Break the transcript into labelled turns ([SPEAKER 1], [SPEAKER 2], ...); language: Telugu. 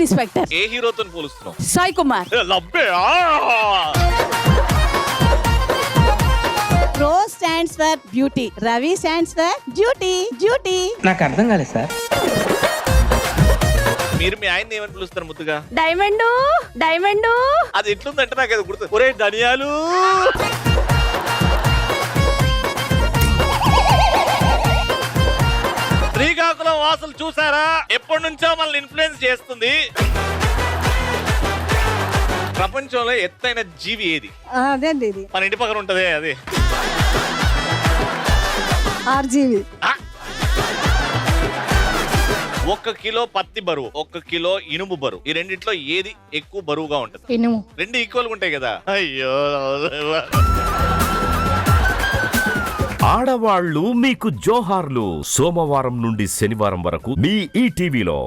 [SPEAKER 1] ఇన్స్పెక్టర్.
[SPEAKER 2] ఏ హీరోతో పోలుస్తున్నావు?
[SPEAKER 1] సాయి కుమార్.
[SPEAKER 2] లబ్బే.
[SPEAKER 1] Rose stands for beauty, Ravi stands for duty. Duty
[SPEAKER 3] నాకు అర్థం కాలేదు సార్.
[SPEAKER 2] మీరు మీ ఆయన్ని ఏమని పిలుస్తారు ముద్దుగా?
[SPEAKER 1] డైమండ్. డైమండ్
[SPEAKER 2] అది ఎట్లుందంటే నాకు అది గుర్తు. ఒరే ధనియాలు. శ్రీకాకుళం వాసులు చూసారా, ఎప్పటి నుంచో మనల్ని ఇన్ఫ్లుయెన్స్ చేస్తుంది. ప్రపంచంలో ఎత్తైన జీవి ఏది?
[SPEAKER 1] అదేండి ఇది
[SPEAKER 2] మన ఇంటి పక్కన ఉంటదే అది.
[SPEAKER 1] ఆర్జీవి.
[SPEAKER 2] 1 కిలో పత్తి బరువు, 1 కిలో ఇనుము బరువు, ఈ రెండిట్లో ఏది ఎక్కువ బరువుగా ఉంటది?
[SPEAKER 1] ఇనుము.
[SPEAKER 2] రెండు ఈక్వల్ గా ఉంటాయి కదా. అయ్యో.
[SPEAKER 4] ఆడవాళ్ళు మీకు జోహార్లు. సోమవారం నుండి శనివారం వరకు మీ ఈటీవీలో.